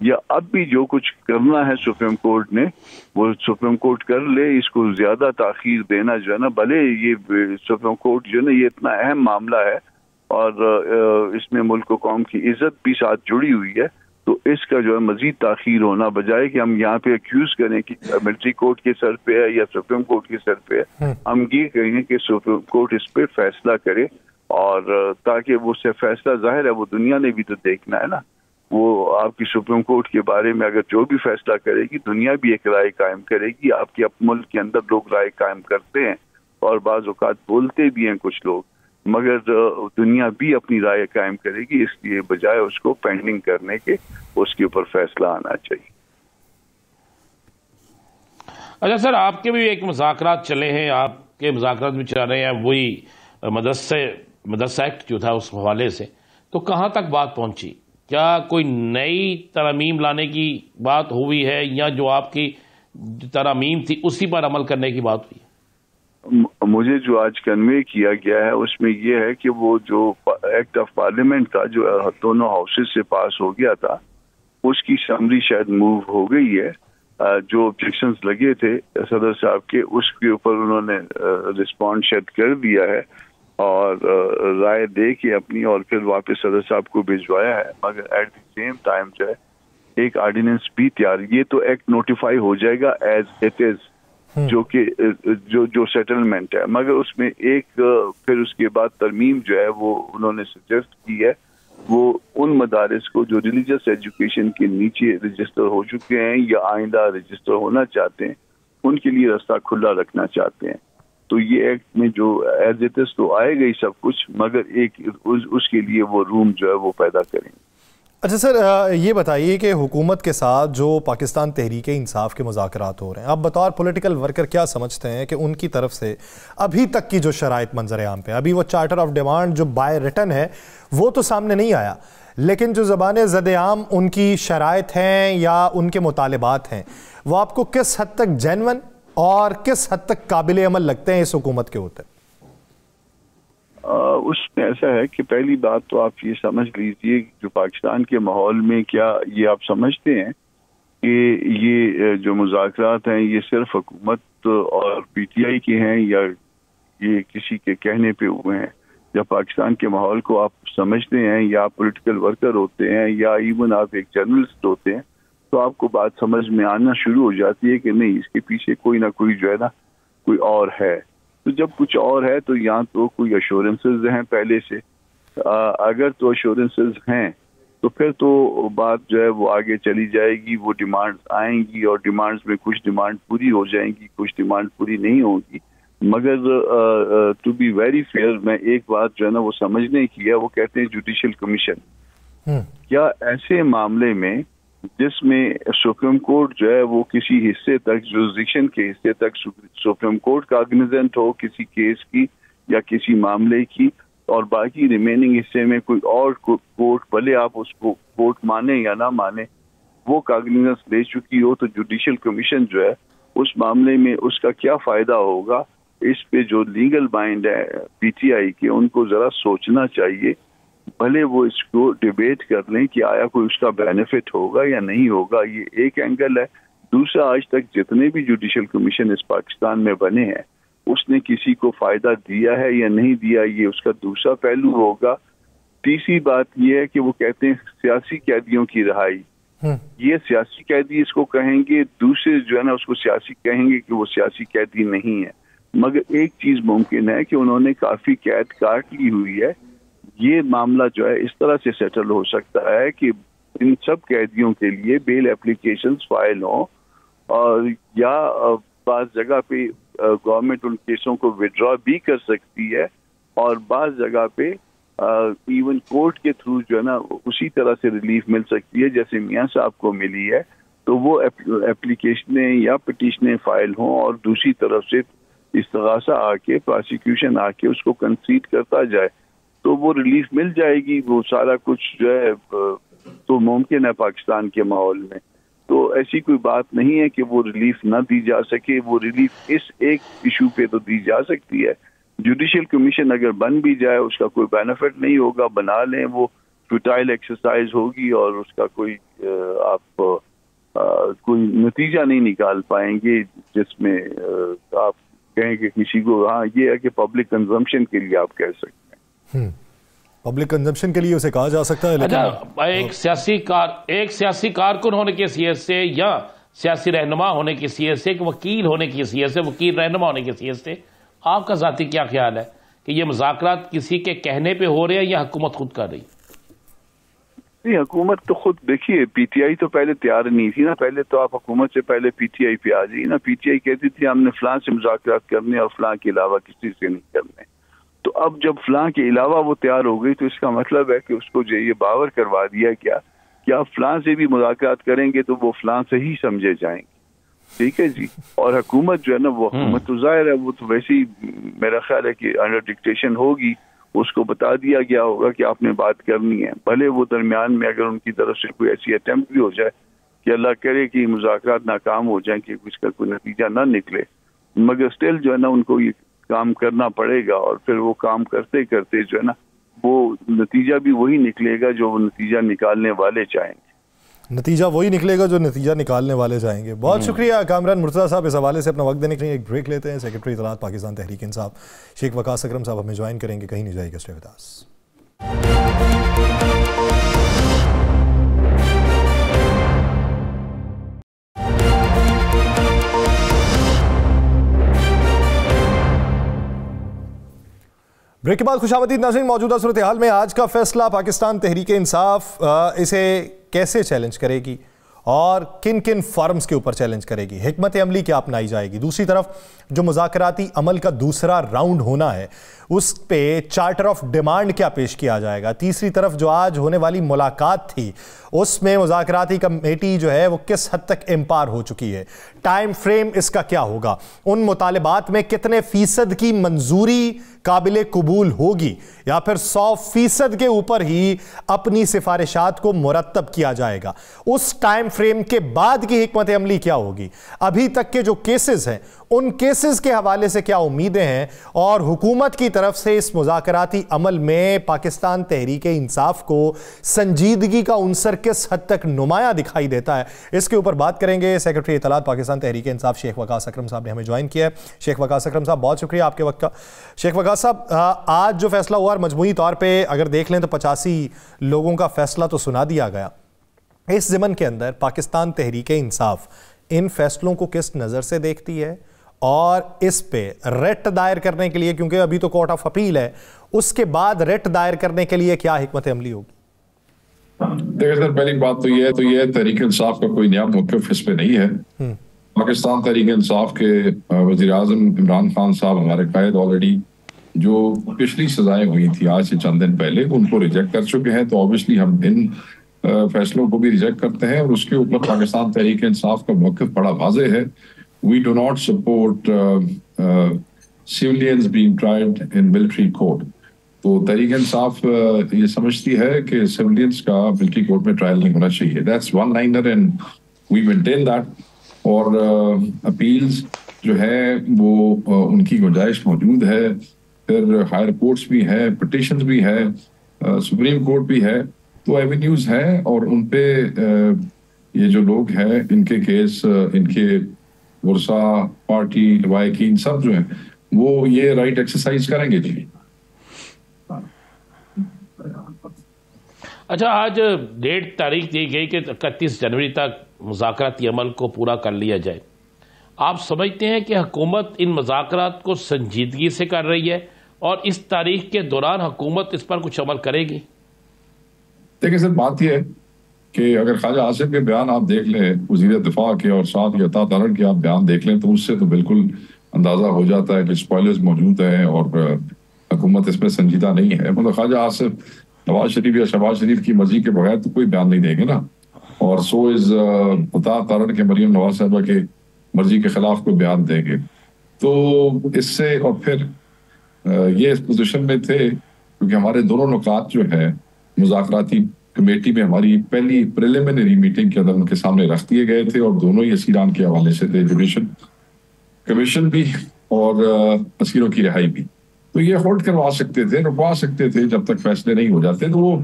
یا اب بھی جو کچھ کرنا ہے سپریم کورٹ نے وہ سپریم کورٹ کر لے. اس کو زیادہ تاخیر دینا جو ہے نا, بھلے یہ سپریم کورٹ جو ہے نا یہ اتنا اہم معاملہ ہے اور اس میں ملک و قوم کی عزت بھی ساتھ جڑی ہوئی ہے, تو اس کا جو ہے مزید تاخیر ہونا بجائے کہ ہم یہاں پہ ایکیوز کریں کہ ملٹری کورٹ کے سر پہ ہے یا سپریم کورٹ کے سر پہ ہے, ہم یہ کہیں گے کہ سپریم کورٹ اس پہ فیصلہ کرے, اور تاکہ وہ سے فیصلہ ظاہر ہے وہ دنیا نے بھی تو دیکھنا ہے نا. وہ آپ کی سپریم کورٹ کے بارے میں اگر جو بھی فیصلہ کرے گی دنیا بھی ایک رائے قائم کرے گی. آپ کے ملک کے اندر لوگ رائے قائم کرتے ہیں اور بعض اوقات بولتے بھی ہیں کچھ لوگ, مگر دنیا بھی اپنی رائے قائم کرے گی. اس لیے بجائے اس کو پینڈنگ کرنے کے اس کے اوپر فیصلہ آنا چاہیے. اچھا سر, آپ کے بھی ایک مذاکرات چلے ہیں, آپ کے مذاکرات بھی چل رہے ہیں وہی مدرسہ ایکٹ جو تھا اس حوالے سے, تو کہاں تک بات پہنچی؟ کیا کوئی نئی ترمیم لانے کی بات ہوئی ہے یا جو آپ کی ترمیم تھی اسی پر عمل کرنے کی بات ہوئی؟ مجھے جو آج کنوے کیا گیا ہے اس میں یہ ہے کہ وہ جو ایکٹ آف پارلیمنٹ تھا جو دونوں ہاؤسز سے پاس ہو گیا تھا, اس کی سمری شاید موو ہو گئی ہے. جو آبجیکشنز لگے تھے صدر صاحب کے, اس کے اوپر انہوں نے رسپانڈ شاید کر دیا ہے اور رائے دے کے اپنی, اور پھر واپس صدر صاحب کو بھجوایا ہے. مگر ایٹ دی سیم ٹائم جو ہے ایک آرڈیننس بھی تیار, یہ تو ایکٹ نوٹیفائی ہو جائے گا ایز اٹ از جو کہ جو سیٹلمنٹ ہے, مگر اس میں ایک پھر اس کے بعد ترمیم جو ہے وہ انہوں نے سجیسٹ کی ہے, وہ ان مدارس کو جو ریلیجس ایجوکیشن کے نیچے رجسٹر ہو چکے ہیں یا آئندہ رجسٹر ہونا چاہتے ہیں ان کے لیے راستہ کھلا رکھنا چاہتے ہیں. تو یہ ایکٹ میں جو ایز اٹ از تو آئے گا ہی سب کچھ, مگر ایک اس کے لیے وہ روم جو ہے وہ پیدا کریں گے. اچھا سر, یہ بتائیے کہ حکومت کے ساتھ جو پاکستان تحریک انصاف کے مذاکرات ہو رہے ہیں, آپ بطور پولیٹیکل ورکر کیا سمجھتے ہیں کہ ان کی طرف سے ابھی تک کی جو شرائط منظر عام پہ, ابھی وہ چارٹر آف ڈیمانڈ جو بائی ریٹن ہے وہ تو سامنے نہیں آیا, لیکن جو زبان زد عام ان کی شرائط ہیں یا ان کے مطالبات ہیں, وہ آپ کو کس حد تک جینون اور کس حد تک قابل عمل لگتے ہیں اس حکومت کے ہوتے؟ اس میں ایسا ہے کہ پہلی بات تو آپ یہ سمجھ لیجیے جو پاکستان کے ماحول میں, کیا یہ آپ سمجھتے ہیں کہ یہ جو مذاکرات ہیں یہ صرف حکومت اور پی ٹی آئی کے ہیں یا یہ کسی کے کہنے پہ ہوئے ہیں؟ جب پاکستان کے ماحول کو آپ سمجھتے ہیں یا آپ پولیٹیکل ورکر ہوتے ہیں یا ایون آپ ایک جرنلسٹ ہوتے ہیں, تو آپ کو بات سمجھ میں آنا شروع ہو جاتی ہے کہ نہیں, اس کے پیچھے کوئی نہ کوئی جو ہے نا کوئی اور ہے. تو جب کچھ اور ہے تو یہاں تو کوئی ایشورنسز ہیں پہلے سے, اگر تو ایشورنسز ہیں تو پھر تو بات جو ہے وہ آگے چلی جائے گی, وہ ڈیمانڈز آئیں گی اور ڈیمانڈز میں کچھ ڈیمانڈ پوری ہو جائیں گی, کچھ ڈیمانڈ پوری نہیں ہوگی. مگر ٹو بی ویری فیئر, میں ایک بات جو ہے نا وہ سمجھنے کی ہے, وہ کہتے ہیں جوڈیشل کمیشن. کیا ایسے معاملے میں جس میں سپریم کورٹ جو ہے وہ کسی حصے تک, جورسڈکشن کے حصے تک سپریم کورٹ کا کاگنیزنٹ ہو کسی کیس کی یا کسی معاملے کی, اور باقی ریمیننگ حصے میں کوئی اور کورٹ, بھلے آپ اس کو کورٹ مانے یا نہ مانے, وہ کاگنیزنس لے چکی ہو, تو جوڈیشل کمیشن جو ہے اس معاملے میں اس کا کیا فائدہ ہوگا؟ اس پہ جو لیگل مائنڈ ہے پی ٹی آئی کے, ان کو ذرا سوچنا چاہیے. بھلے وہ اس کو ڈیبیٹ کر لیں کہ آیا کوئی اس کا بینیفٹ ہوگا یا نہیں ہوگا, یہ ایک اینگل ہے. دوسرا, آج تک جتنے بھی جوڈیشل کمیشن اس پاکستان میں بنے ہیں اس نے کسی کو فائدہ دیا ہے یا نہیں دیا, یہ اس کا دوسرا پہلو ہوگا. تیسری بات یہ ہے کہ وہ کہتے ہیں سیاسی قیدیوں کی رہائی, یہ سیاسی قیدی اس کو کہیں گے, دوسرے جو ہے نا اس کو سیاسی کہیں گے کہ وہ سیاسی قیدی نہیں ہے. مگر ایک چیز ممکن ہے کہ انہوں نے کافی قید کاٹ لی ہوئی ہے. یہ معاملہ جو ہے اس طرح سے سیٹل ہو سکتا ہے کہ ان سب قیدیوں کے لیے بیل اپلیکیشنز فائل ہوں, اور یا بعض جگہ پہ گورنمنٹ ان کیسوں کو وڈرا بھی کر سکتی ہے, اور بعض جگہ پہ ایون کورٹ کے تھرو جو ہے نا اسی طرح سے ریلیف مل سکتی ہے جیسے میاں صاحب کو ملی ہے. تو وہ اپلیکیشنیں یا پٹیشنیں فائل ہوں اور دوسری طرف سے استغاثہ آ کے, پروسیکیوشن آ کے اس کو کنسیڈ کرتا جائے تو وہ ریلیف مل جائے گی. وہ سارا کچھ جو ہے تو ممکن ہے پاکستان کے ماحول میں. تو ایسی کوئی بات نہیں ہے کہ وہ ریلیف نہ دی جا سکے, وہ ریلیف اس ایک ایشو پہ تو دی جا سکتی ہے. جوڈیشل کمیشن اگر بن بھی جائے اس کا کوئی بینیفٹ نہیں ہوگا, بنا لیں وہ فیوٹائل ایکسرسائز ہوگی اور اس کا کوئی آپ کوئی نتیجہ نہیں نکال پائیں گے جس میں آپ کہیں کہ کسی کو ہاں یہ ہے کہ پبلک کنزمپشن کے لیے آپ کہہ سکتے ہیں. پبلک کنزمپشن کے لیے اسے کہا جا سکتا ہے. لیکن ایک سیاسی کارکن ہونے کی حیثیت سے یا سیاسی رہنما ہونے کی حیثیت سے، ایک وکیل ہونے کی حیثیت سے، وکیل رہنما ہونے کی حیثیت سے آپ کا ذاتی کیا خیال ہے کہ یہ مذاکرات کسی کے کہنے پہ ہو رہے ہیں یا حکومت خود کر رہی؟ نہیں، حکومت تو خود دیکھیے پی ٹی آئی تو پہلے تیار نہیں تھی نا. پہلے تو آپ حکومت سے پہلے پی ٹی آئی پہ آ جائیے نا. پی ٹی آئی کہتی تھی ہم نے فلاں سے مذاکرات کرنے اور فلاں کے علاوہ کسی سے نہیں کرنے. تو اب جب فلاں کے علاوہ وہ تیار ہو گئی تو اس کا مطلب ہے کہ اس کو جو یہ باور کروا دیا کیا کہ آپ فلاں سے بھی مذاکرات کریں گے تو وہ فلاں سے ہی سمجھے جائیں گے. ٹھیک ہے جی. اور حکومت جو ہے نا وہ حکومت تو ظاہر ہے وہ تو ویسے ہی میرا خیال ہے کہ انڈر ڈکٹیشن ہوگی. اس کو بتا دیا گیا ہوگا کہ آپ نے بات کرنی ہے. بھلے وہ درمیان میں اگر ان کی طرف سے کوئی ایسی اٹیمپٹ بھی ہو جائے کہ اللہ کرے کہ مذاکرات ناکام ہو جائیں کہ اس کا کوئی نتیجہ نہ نکلے، مگر اسٹل جو ہے نا ان کو یہ کام کرنا پڑے گا. اور پھر وہ کام کرتے کرتے جو ہے نا وہ نتیجہ بھی وہی نکلے گا جو وہ نتیجہ نکالنے والے چاہیں گے. نتیجہ وہی نکلے گا جو نتیجہ نکالنے والے چاہیں گے. بہت شکریہ کامران مرتضیٰ صاحب اس حوالے سے اپنا وقت دینے کے لیے. ایک بریک لیتے ہیں. سیکرٹری اطلاعات پاکستان تحریک انصاف شیخ وقاص اکرم صاحب ہمیں جوائن کریں گے. کہیں نہیں جائے گا. Stay with us. بریک کے بعد خوش آمدید ناظرین. موجودہ صورتحال میں آج کا فیصلہ پاکستان تحریک انصاف اسے کیسے چیلنج کرے گی اور کن کن فارمز کے اوپر چیلنج کرے گی، حکمت عملی کیا اپنائی جائے گی. دوسری طرف جو مذاکراتی عمل کا دوسرا راؤنڈ ہونا ہے اس پہ چارٹر آف ڈیمانڈ کیا پیش کیا جائے گا. تیسری طرف جو آج ہونے والی ملاقات تھی اس میں مذاکراتی کمیٹی جو ہے وہ کس حد تک امپار ہو چکی ہے، ٹائم فریم اس کا کیا ہوگا، ان مطالبات میں کتنے فیصد کی منظوری قابل قبول ہوگی یا پھر 100% کے اوپر ہی اپنی سفارشات کو مرتب کیا جائے گا. اس ٹائم فریم کے بعد کی حکمت عملی کیا ہوگی. ابھی تک کے جو کیسز ہیں ان کیسز کے حوالے سے کیا امیدیں ہیں اور حکومت کی طرف سے اس مذاکراتی عمل میں پاکستان تحریک انصاف کو سنجیدگی کا عنصر کس حد تک نمایاں دکھائی دیتا ہے، اس کے اوپر بات کریں گے. سیکرٹری اطلاعات پاکستان تحریک انصاف شیخ وقاص اکرم صاحب نے ہمیں جوائن کیا ہے. شیخ وقاص اکرم صاحب بہت شکریہ آپ کے وقت کا. شیخ وقاص صاحب آج جو فیصلہ ہوا مجموعی طور پہ اگر دیکھ لیں تو 85 لوگوں کا فیصلہ تو سنا دیا گیا. اس ضمن کے اندر پاکستان تحریک انصاف ان فیصلوں کو کس نظر سے دیکھتی ہے اور اس پہ ریٹ دائر کرنے کے لیے، کیونکہ ابھی تو کورٹ آف اپیل ہے، اس کے بعد ریٹ دائر کرنے کے لیے کیا حکمت عملی ہوگی؟ دیکھیں سر، پہلی بات تو یہ ہے تحریک انصاف کا کوئی نیا موقف اس پہ نہیں ہے. پاکستان تحریک انصاف کے وزیر اعظم عمران خان صاحب ہمارے قائد آلریڈی جو پچھلی سزائیں ہوئی تھی آج سے چند دن پہلے ان کو ریجیکٹ کر چکے ہیں. تو آبویسلی ہم ان فیصلوں کو بھی ریجیکٹ کرتے ہیں اور اس کے اوپر پاکستان تحریک انصاف کا موقف بڑا واضح ہے. We do not support civilians being tried in military court. تو تحریک انصاف یہ سمجھتی ہے کہ سیویلینس کا ملٹری کورٹ میں ٹرائل نہیں ہونا چاہیے. That's one liner and we maintain that. اور اپیلز جو ہے وہ ان کی گنجائش موجود ہے. پھر ہائر کورٹس بھی ہے، پٹیشنز بھی ہے، سپریم کورٹ بھی ہے. تو ایونیوز ہیں اور ان پہ یہ جو لوگ ہیں ان کے کیس، ان کے ورثا، پارٹی، لوائقین سب جو ہیں وہ یہ رائٹ ایکسرسائز کریں گے. جی اچھا، آج ڈیٹ تاریخ دی گئی کہ 31 جنوری تک مذاکراتی عمل کو پورا کر لیا جائے. آپ سمجھتے ہیں کہ حکومت ان مذاکرات کو سنجیدگی سے کر رہی ہے اور اس تاریخ کے دوران حکومت اس پر کچھ عمل کرے گی؟ دیکھیں سر، بات یہ ہے کہ اگر خواجہ آصف کے بیان آپ دیکھ لیں، وزیر دفاع کے، اور ساتھ ہی عطا تارڑ کے آپ بیان دیکھ لیں تو اس سے تو بالکل اندازہ ہو جاتا ہے کہ اسپوائلرز موجود ہیں اور حکومت اس میں سنجیدہ نہیں ہے. مطلب خواجہ آصف نواز شریف یا شہباز شریف کی مرضی کے بغیر تو کوئی بیان نہیں دیں گے نا. اور سو از عطا تارڑ کے مریم نواز صاحبہ کے مرضی کے خلاف کوئی بیان دیں گے. تو اس سے اور پھر یہ اس پوزیشن میں تھے کیونکہ ہمارے دونوں نکات جو ہے مذاکراتی کمیٹی میں ہماری پہلی پریلیمنری میٹنگ کے اندر ان کے سامنے رکھ دیے گئے تھے اور دونوں ہی اسیران کے حوالے سے تھے، جوڈیشل کمیشن بھی اور اسیروں کی رہائی بھی. تو یہ ہولڈ کروا سکتے تھے، رکوا سکتے تھے جب تک فیصلے نہیں ہو جاتے. تو وہ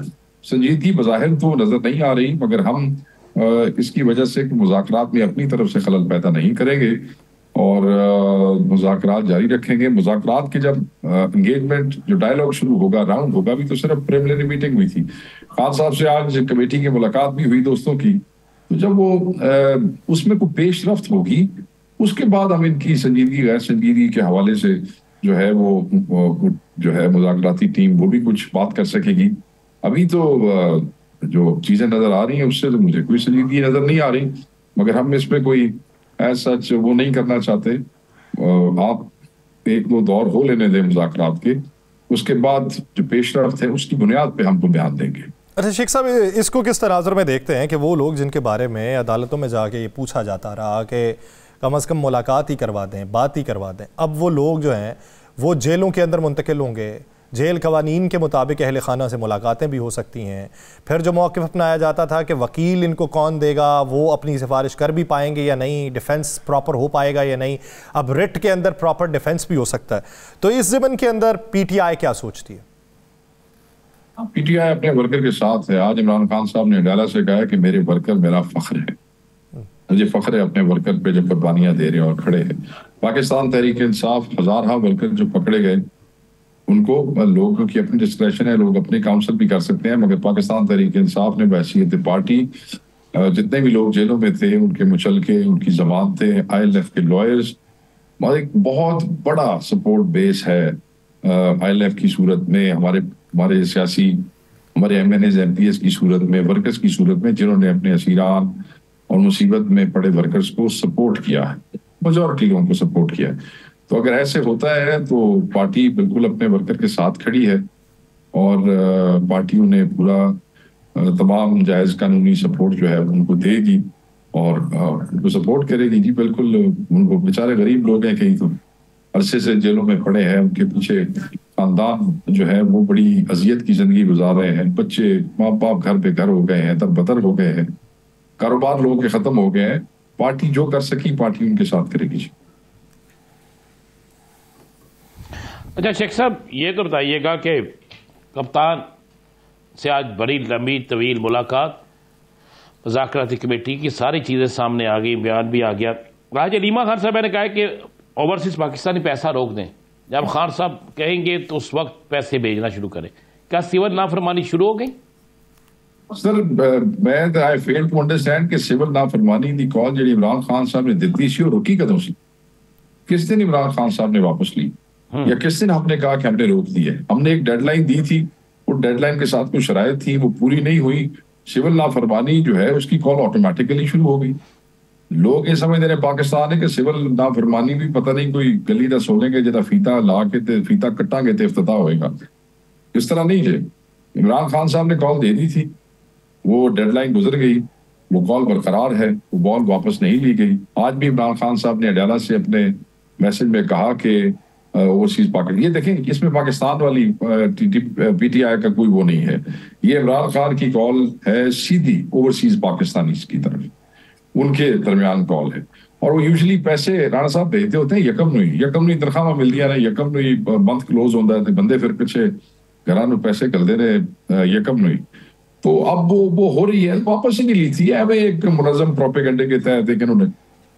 سنجیدگی بظاہر تو نظر نہیں آ رہی، مگر ہم اس کی وجہ سے کہ مذاکرات میں اپنی طرف سے خلل پیدا نہیں کریں گے اور مذاکرات جاری رکھیں گے. مذاکرات کے جب انگیجمنٹ جو ڈائیلاگ شروع ہوگا، راؤنڈ ہوگا، بھی تو صرف پریلیمنری میٹنگ ہوئی تھی. خان صاحب سے آج کمیٹی کی ملاقات بھی ہوئی دوستوں کی، تو جب وہ اس میں کوئی پیش رفت ہوگی اس کے بعد ہم ان کی سنجیدگی غیر سنجیدگی کے حوالے سے جو ہے وہ جو ہے مذاکراتی ٹیم وہ بھی کچھ بات کر سکے گی. ابھی تو جو چیزیں نظر آ رہی ہیں اس سے تو مجھے کوئی سنجیدگی نظر نہیں آ رہی، مگر ہم اس میں کوئی ایسا وہ نہیں کرنا چاہتے. آپ ایک دو دور ہو لینے دیں مذاکرات کے، اس کے بعد جو پیش رفت ہے اس کی بنیاد پہ ہم کو بیان دیں گے. اچھا شیخ صاحب، اس کو کس تناظر میں دیکھتے ہیں کہ وہ لوگ جن کے بارے میں عدالتوں میں جا کے یہ پوچھا جاتا رہا کہ کم از کم ملاقات ہی کروا دیں، بات ہی کروا دیں، اب وہ لوگ جو ہیں وہ جیلوں کے اندر منتقل ہوں گے، جیل قوانین کے مطابق اہل خانہ سے ملاقاتیں بھی ہو سکتی ہیں. پھر جو موقف اپنایا جاتا تھا کہ وکیل ان کو کون دے گا، وہ اپنی سفارش کر بھی پائیں گے یا نہیں، ڈیفنس پراپر ہو پائے گا یا نہیں، اب ریٹ کے اندر پراپر ڈیفنس بھی ہو سکتا ہے. تو اس ضمن کے اندر پی ٹی آئی کیا سوچتی ہے؟ پی ٹی آئی اپنے ورکر کے ساتھ ہے. آج عمران خان صاحب نے اڈالہ سے کہا ہے کہ میرے ورکر میرا فخر ہے. مجھے فخر ہے اپنے ورکر پہ جو قربانیاں دے رہے ہیں اور کھڑے ہیں. پاکستان تحریک انصاف ہزارہ ورکر جو پکڑے گئے ان کو لوگوں کی اپنی ڈسکریشن ہے، لوگ اپنے کاؤنسل بھی کر سکتے ہیں، مگر پاکستان تحریک انصاف نے بحیثیت پارٹی جتنے بھی لوگ جیلوں میں تھے ان کے مچلکے، ان کی ضمانتیں، آئی ایل ایف کے لائرز، ایک بہت بڑا سپورٹ بیس ہے آئی ایل ایف کی صورت میں، ہمارے سیاسی، ہمارے M N as M P S کی صورت میں، ورکرز کی صورت میں، جنہوں نے اپنے اسیران اور مصیبت میں پڑے ورکرز کو سپورٹ کیا ہے، میجورٹی لوگوں کو سپورٹ کیا ہے. تو اگر ایسے ہوتا ہے تو پارٹی بالکل اپنے ورکر کے ساتھ کھڑی ہے اور پارٹی انہیں پورا تمام جائز قانونی سپورٹ جو ہے ان کو دے گی اور ان کو سپورٹ کرے گی. جی بالکل، ان کو بیچارے غریب لوگ ہیں، کہیں تو عرصے سے جیلوں میں پڑے ہیں، ان کے پیچھے خاندان جو ہے وہ بڑی اذیت کی زندگی گزار رہے ہیں، بچے ماں باپ گھر پہ گھر ہو گئے ہیں، تر بتر ہو گئے ہیں، کاروبار لوگوں کے ختم ہو گئے ہیں. پارٹی جو کر سکی پارٹی ان کے ساتھ کرے گی. اچھا شیخ صاحب، یہ تو بتائیے گا کہ کپتان سے آج بڑی لمبی طویل ملاقات، مذاکراتی کمیٹی کی ساری چیزیں سامنے آ گئی، بیان بھی آ گیا. راج علیمہ خان صاحب نے کہا کہ اوورسیز پاکستانی پیسہ روک دیں، جب خان صاحب کہیں گے تو اس وقت پیسے بھیجنا شروع کریں. کیا سول نافرمانی شروع ہو گئی؟ سر میں آئی فیل ٹو انڈرسٹینڈ کہ سول نافرمانی دی کال جڑی عمران خان صاحب نے دتی سی وہ روکی کدوں سی؟ کس دن عمران خان صاحب نے واپس لی یا کس دن ہم نے کہا کہ ہم نے روک دی ہے؟ ہم نے ایک ڈیڈ لائن دی تھی، وہ ڈیڈ لائن کے ساتھ کوئی شرائط تھی، وہ پوری نہیں ہوئی. سول نافرمانی جو ہے اس کی کال آٹومیٹیکلی شروع ہو گئی. لوگ یہ سمجھ رہے پاکستان ہے کہ سول نافرمانی بھی پتہ نہیں کوئی گلی دا سولیں گے جدا فیتا لا کے تے فیتا کٹاں گے تے افتتاح ہوئے گا. اس طرح نہیں ہے. عمران خان صاحب نے کال دے دی تھی، وہ ڈیڈ لائن گزر گئی، وہ کال برقرار ہے، وہ بال واپس نہیں لی گئی. آج بھی عمران خان صاحب نے اڈالہ سے اپنے میسج میں کہا کہ اوورسیز پاکستان، یہ دیکھیں اس میں پاکستان والی پی ٹی آئی کا کوئی وہ نہیں ہے. یہ عمران خان کی کال ہے سیدھی اوورسیز پاکستانیز کی طرف، ان کے درمیان کال ہے. اور وہ یوزلی پیسے رانا صاحب بھیجتے ہوتے ہیں یکم نوئی تنخواہ ملتی ہے، یکم نوئی منتھ کلوز ہوتا ہے، بندے پھر پیچھے گھرانوں پیسے کر دے رہے یکم نوئی. تو اب وہ ہو رہی ہے، واپس ہی نہیں لی تھی. ایک منظم پروپیگنڈے کے تحت انہوں نے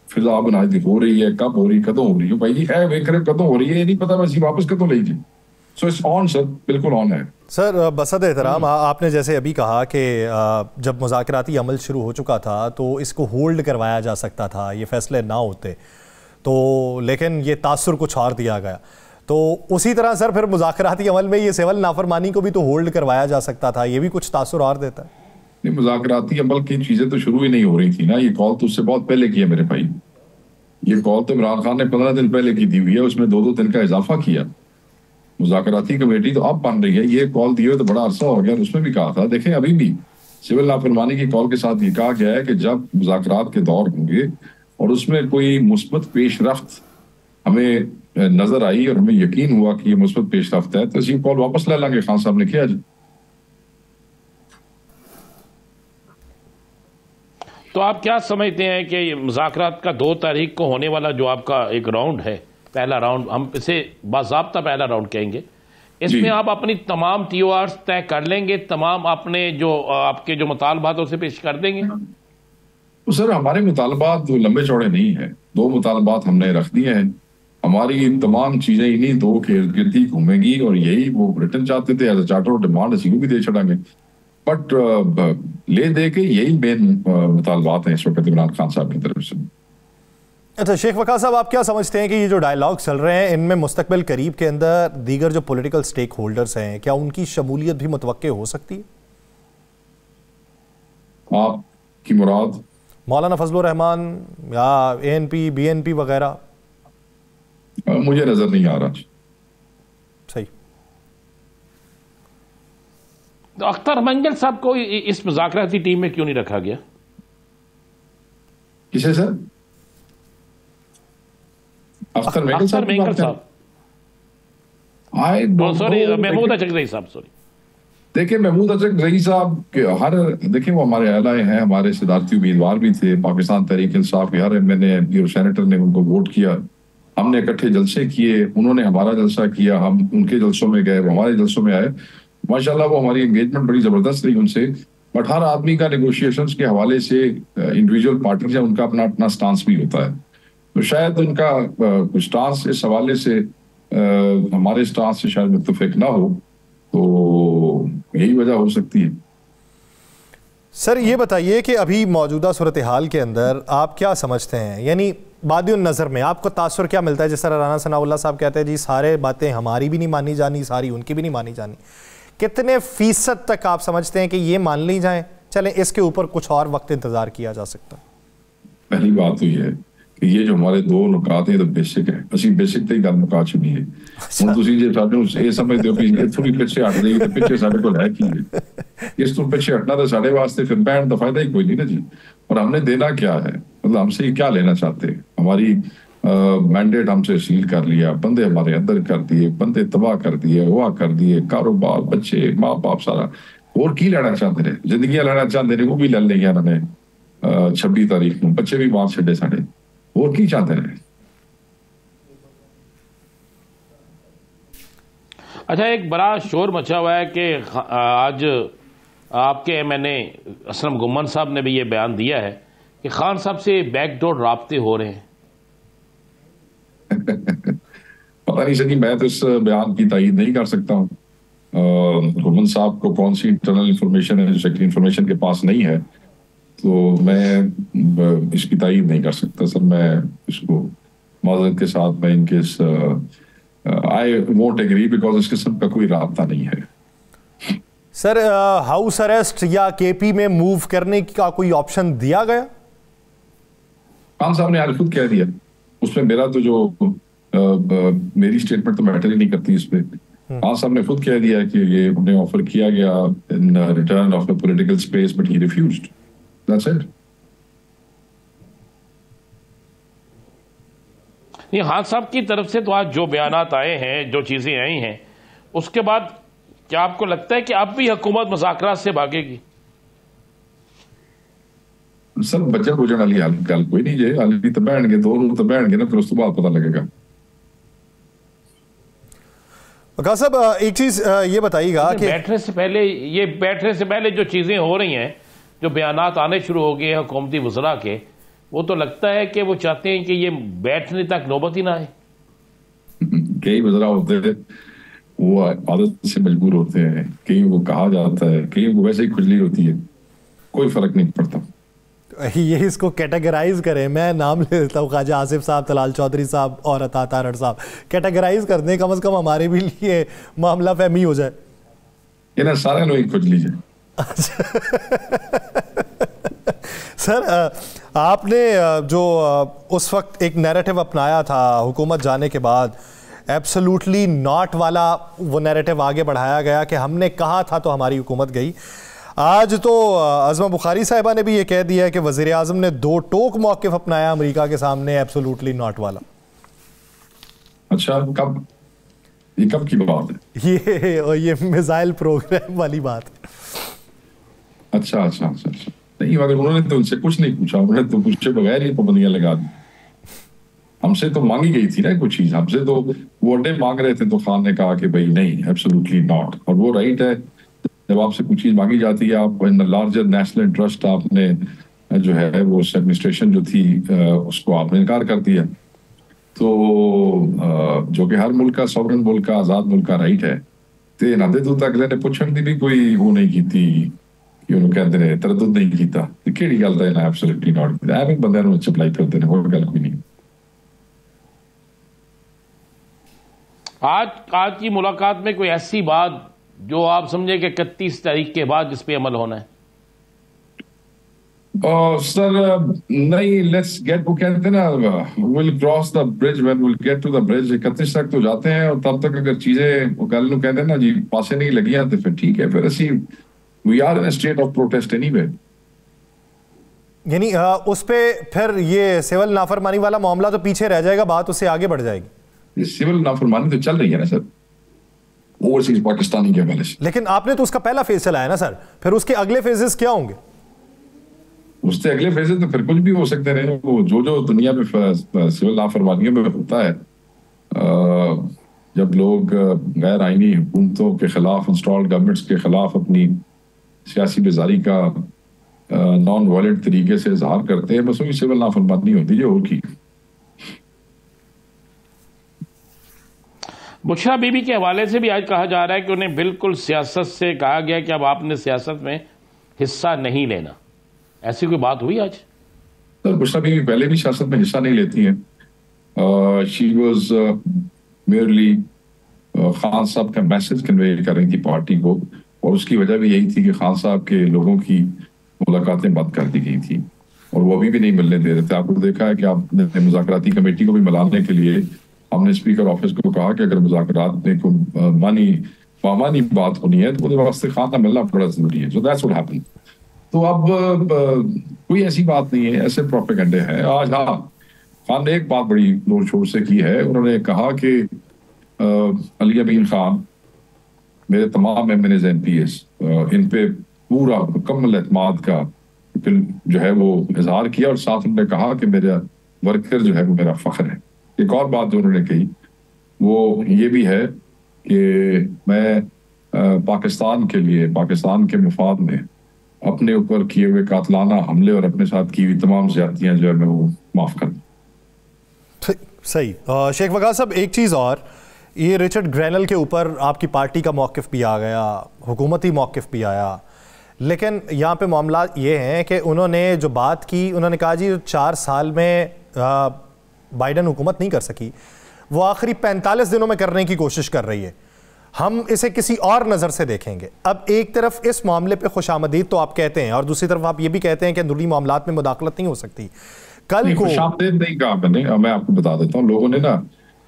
فضا بنا دی، ہو رہی ہے، کب ہو رہی، کدوں ہو رہی ہے. بھائی ہے ویک رہے کدوں ہو رہی ہے، یہ نہیں پتا بس واپس کدوں لے جی. سو اٹس آن سر، بالکل آن ہے. سر بصد احترام، آپ نے جیسے ابھی کہا کہ جب مذاکراتی عمل شروع ہو چکا تھا تو اس کو ہولڈ کروایا جا سکتا تھا، یہ فیصلے نہ ہوتے تو، لیکن یہ تاثر کچھ اور دیا گیا. تو اسی طرح سر پھر مذاکراتی عمل میں یہ سول نافرمانی کو بھی تو ہولڈ کروایا جا سکتا تھا، یہ بھی کچھ تاثر اور دیتا ہے. نہیں، مذاکراتی عمل کی چیزیں تو شروع ہی نہیں ہو رہی تھی نا. یہ کال تو اس سے بہت پہلے کی ہے میرے بھائی. یہ کال تو عمران خان نے 15 دن پہلے کی دی ہوئی ہے، اس میں 2 دن کا اضافہ کیا. مذاکراتی کمیٹی تو اب بن رہی ہے، یہ کال دی ہوئے تو بڑا عرصہ ہو گیا. اس میں بھی کہا تھا، دیکھیں ابھی بھی سول نافرمانی کی کال کے ساتھ یہ کہا گیا ہے کہ جب مذاکرات کے دور ہوں گے اور اس میں کوئی مثبت پیش رفت ہمیں نظر آئی اور ہمیں یقین ہوا کہ یہ مثبت پیش رفت ہے تو اسی کال واپس لے لیں گے. خان صاحب نے کیا جی. تو آپ کیا سمجھتے ہیں کہ یہ مذاکرات کا 2 تاریخ کو ہونے والا جو آپ کا ایک راؤنڈ ہے، پہلا راؤنڈ، ہم اسے باضابطہ پہلا راؤنڈ کہیں گے، اس میں آپ اپنی تمام ٹی او آرز طے کر لیں گے, تمام اپنے جو آپ کے جو مطالبات اسے پیش کر دیں گے؟ سر ہمارے مطالبات لمبے چوڑے نہیں ہیں, 2 مطالبات ہم نے رکھ دیے ہیں. ہماری تمام چیزیں انہیں 2 کے ارد گرد ہی گھومیں گی, اور یہی وہ برٹن چاہتے تھے as a charter of demand, اسی کو بھی دے چڑھیں گے. بٹ لے دے کے یہی مین مطالبات ہیں اس وقت عمران خان صاحب کی طرف سے. اچھا شیخ وقاص صاحب, آپ کیا سمجھتے ہیں کہ یہ جو ڈائیلاگ چل رہے ہیں ان میں مستقبل قریب کے اندر دیگر جو پولیٹیکل سٹیک ہولڈرز ہیں, کیا ان کی شمولیت بھی متوقع ہو سکتی ہے؟ آپ کی مراد مولانا فضل الرحمان یا A N P, B N P وغیرہ؟ مجھے نظر نہیں آ رہا. صحیح. تو اختر منگل صاحب کو اس مذاکراتی ٹیم میں کیوں نہیں رکھا گیا؟ کسے سر؟ اختر منگل صاحب. سوری, محمود اشرف رئی صاحب. سوری, دیکھیں محمود اشرف رئی صاحب کے دیکھیں وہ ہمارے اعلی ہیں, ہمارے صدارتی امیدوار بھی تھے. پاکستان تحریک انصاف کے ہر ایم این اے اور سینیٹر نے ان کو ووٹ کیا, ہم نے اکٹھے جلسے کیے, انہوں نے ہمارا جلسہ کیا, ہم ان کے جلسوں میں گئے, وہ ہمارے جلسوں میں آئے. ماشاءاللہ وہ ہماری انگیجمنٹ بڑی زبردست رہی ان سے. بٹ ہر آدمی کا نیگوشیشنز کے حوالے سے انڈیویجول پارٹنرز ہیں, ان کا اپنا اپنا سٹانس بھی ہوتا ہے. تو شاید ان کا کچھ سٹانس اس حوالے سے ہمارے سٹانس سے شاید متفق نہ ہو, تو یہی وجہ ہو سکتی ہے. سر یہ بتائیے کہ ابھی موجودہ صورتحال کے اندر آپ کیا سمجھتے ہیں, یعنی بادی النظر میں آپ کو تاثر کیا ملتا ہے؟ جس طرح رانا ثناء اللہ صاحب کہتے ہیں جی سارے باتیں ہماری بھی نہیں مانی جانی, ساری ان کی بھی نہیں مانی جانی. کتنے فیصد تک آپ سمجھتے ہیں کہ یہ مان لی جائیں, چلیں اس کے اوپر کچھ اور وقت انتظار کیا جا سکتا؟ پہلی بات تو یہ ہے کہ یہ جو ہمارے 2 نکات ہیں تو بیسک ہے, اسی بیسک تے ہی گل مکا چکی ہے. ہوں تسی جے ساڈے یہ سمجھتے ہو کہ یہ تھوڑی پیچھے ہٹ جائے گی تو پیچھے ساڈے کول ہے کی ہے, اس تو پیچھے ہٹنا تو ساڈے واسطے پھر بہن کا فائدہ ہی کوئی نہیں نا جی. اور ہم نے دینا کیا ہے, مطلب ہم سے کیا لینا چاہتے ہیں؟ ہماری مینڈیٹ ہم سے سیل کر لیا, بندے ہمارے اندر کر دیے, بندے تباہ کر دیے, ہوا کر دیے, کاروبار, بچے, ماں باپ, سارا. اور کی لینا چاہتے ہیں؟ زندگیاں لینا چاہتے ہیں, وہ بھی لے لیں انہوں نے 26 تاریخ کو, بچے بھی مار چھڈے ساڈے. اور کی چاہتے ہیں؟ اچھا, ایک بڑا شور مچا ہوا ہے کہ آج آپ کے ایم این اے اسلم گمان صاحب نے بھی یہ بیان دیا ہے کہ خان صاحب سے بیک ڈور رابطے ہو رہے ہیں. پتہ نہیں سر, میں تو اس بیان کی تائید نہیں کر سکتا ہوں. گمان صاحب کو کون سی انٹرنل انفارمیشن ہے جو سیکٹری انفارمیشن کے پاس نہیں ہے, تو میں اس کی تائید نہیں کر سکتا سر. میں اس کو معذرت کے ساتھ میں ان کے I won't agree because اس قسم کا کوئی رابطہ نہیں ہے. سر ہاؤس اریسٹ یا کے پی میں موو کرنے کا کوئی آپشن دیا گیا؟ خان صاحب نے آج خود کہہ دیا, اس میں میرا تو جو میری سٹیٹمنٹ تو میٹر ہی نہیں کرتی اس پہ. خان صاحب نے خود کہہ دیا کہ یہ انہیں آفر کیا گیا in return of a political space but he refused. That's it. یہ خان صاحب کی طرف سے تو آج جو بیانات آئے ہیں, جو چیزیں آئی ہیں, اس کے بعد کیا آپ کو لگتا ہے کہ اب بھی حکومت مذاکرات سے بھاگے گی؟ سر بچے بوجھنے والی گل کوئی نہیں جی, حالی تو بہن گے, 2 روز تو بہن گے نا, پھر اس تو بعد پتہ لگے گا. وقاص صاحب ایک چیز یہ بتائیے گا کہ بیٹھنے سے پہلے جو چیزیں ہو رہی ہیں, جو بیانات آنے شروع ہو گئے ہیں حکومتی وزراء کے, وہ تو لگتا ہے کہ وہ چاہتے ہیں کہ یہ بیٹھنے تک نوبت ہی نہ آئے. کئی وزراء ہوتے ہیں وہ عادت سے مجبور ہوتے ہیں, کہیں وہ کہا جاتا ہے, کہیں وہ ویسے ہی کھجلی ہوتی ہے, کوئی فرق نہیں پڑتا. یہ اس کو کیٹیگرائز کریں, میں نام لے دیتا ہوں, خواجہ آصف صاحب, طلال چودھری صاحب اور عطا تارڑ صاحب, کیٹیگرائز کر دیں, کم از کم ہمارے بھی لیے معاملہ فہمی ہو جائے. یہ نا سارے لوگ کھج لیجیے. سر آپ نے جو اس وقت ایک نیریٹو اپنایا تھا حکومت جانے کے بعد, ایبسولوٹلی ناٹ والا وہ نیریٹو آگے بڑھایا گیا کہ ہم نے کہا تھا تو ہماری حکومت گئی. آج تو عظمہ بخاری صاحبہ نے بھی یہ کہہ دیا ہے کہ وزیر اعظم نے 2 ٹوک موقف اپنایا امریکہ کے سامنے, ایبسولوٹلی ناٹ والا. اچھا, کب کی بات ہے؟ یہ میزائل پروگرام والی بات. اچھا, نہیں, مگر انہوں نے تو ان سے کچھ نہیں پوچھا, انہوں نے تو پوچھے بغیر ہی پابندیاں لگا دی. ہم سے تو مانگی گئی تھی نا کچھ چیز، ہم سے تو وہ اڈے مانگ رہے تھے، تو خان نے کہا کہ بھائی نہیں، ایبسولوٹلی ناٹ. اور وہ رائٹ ہے، جب آپ سے کچھ چیز مانگی جاتی ہے، آپ ان لارجر نیشنل انٹرسٹ آپ نے جو ہے وہ ایڈمنسٹریشن جو تھی اس کو آپ نے انکار کر دیا. تو جو کہ ہر ملک کا سوورن ملک کا آزاد ملک کا رائٹ ہے. تے نہ دے تو اگلے نے پوچھن دی بھی کوئی وہ نہیں کیتی کہ انہوں کہتے ہیں تردد نہیں کیتا. کیڑی گل ہے نا ایبسولوٹلی ناٹ کیتا، ایویں بندے نوں سپلائی کرتے ہیں، اور گل کوئی نہیں. آج کی ملاقات میں کوئی ایسی بات جو آپ سمجھیں کہ 31 تاریخ کے بعد جس پہ عمل ہونا ہے؟ سر نہیں، لیٹس گیٹ، وہ کہتے ہیں نا will cross the bridge when will get to the bridge. 31 تک تو جاتے ہیں، اور تب تک اگر چیزیں وہ کل نو کہتے ہیں نا جی پاسے نہیں لگیاں تو پھر ٹھیک ہے، پھر اسی we are in state of protest anyway. یعنی اس پہ پھر یہ سول نافرمانی والا معاملہ تو پیچھے رہ جائے گا، بات اس سے آگے بڑھ جائے گی. سول نافرمانی تو چل رہی ہے نا سر اوورسیز پاکستانی کے حوالے سے، لیکن آپ نے تو اس کا پہلا فیز چلایا نا سر، پھر اس کے اگلے فیزز کیا ہوں گے؟ اس سے اگلے فیزز تو پھر کچھ بھی ہو سکتے ہیں. وہ جو دنیا میں سول نافرمانیوں میں ہوتا ہے، جب لوگ غیر آئینی حکومتوں کے خلاف، انسٹالڈ گورنمنٹس کے خلاف اپنی سیاسی بیزاری کا نان وائلنٹ طریقے سے اظہار کرتے ہیں، بس وہی سول نافرمانی ہوتی ہے. اور کی بشریٰ بی بی کے حوالے سے بھی آج کہا جا رہا ہے کہ انہیں بالکل سیاست سے کہا گیا کہ اب آپ نے سیاست میں حصہ نہیں لینا. ایسی کوئی بات ہوئی آج؟ سر بشریٰ بی بی پہلے بھی سیاست میں حصہ نہیں لیتی ہیں. شی واز میئرلی خان صاحب کا میسج کنوے کر رہی تھی پارٹی کو، اور اس کی وجہ بھی یہی تھی کہ خان صاحب کے لوگوں کی ملاقاتیں بند کر دی گئی تھی، اور وہ ابھی بھی نہیں ملنے دے رہے تھے. آپ کو دیکھا ہے کہ آپ نے مذاکراتی کمیٹی کو بھی ملانے کے لیے ہم نے اسپیکر آفس کو کہا کہ اگر مذاکرات میں کوئی مانی بات ہونی ہے تو وہ واسطے خان کا ملنا بڑا ضروری ہے. So that's what happen. تو اب کوئی ایسی بات نہیں ہے، ایسے پروپیگنڈے ہیں. آج ہاں خان نے ایک بات بڑی زور شور سے کی ہے، انہوں نے کہا کہ علی امین خان، میرے تمام M N as M P As, ان پہ پورا مکمل اعتماد کا جو ہے وہ اظہار کیا، اور ساتھ انہوں نے کہا کہ میرا ورکر جو ہے وہ میرا فخر ہے. ایک اور بات جو انہوں نے کہی وہ یہ بھی ہے کہ میں پاکستان کے لیے، پاکستان کے مفاد میں اپنے اوپر کیے ہوئے قاتلانہ حملے اور اپنے ساتھ کی ہوئی تمام زیادتیاں جو ہے میں وہ معاف کر دوں. صحیح. شیخ وقاص صاحب ایک چیز اور، یہ رچرڈ گرینل کے اوپر آپ کی پارٹی کا موقف بھی آ گیا، حکومتی موقف بھی آیا، لیکن یہاں پہ معاملات یہ ہیں کہ انہوں نے جو بات کی، انہوں نے کہا جی 4 سال میں بائیڈن حکومت نہیں کر سکی، وہ آخری 45 دنوں میں کرنے کی کوشش کر رہی ہے، ہم اسے کسی اور نظر سے دیکھیں گے. اب ایک طرف اس معاملے پہ خوش آمدید تو آپ کہتے ہیں، اور دوسری طرف آپ یہ بھی کہتے ہیں کہ اندرونی معاملات میں مداخلت نہیں ہو سکتی. کل کو خوش آمدید نہیں کہا میں آپ کو بتا دیتا ہوں. لوگوں نے نا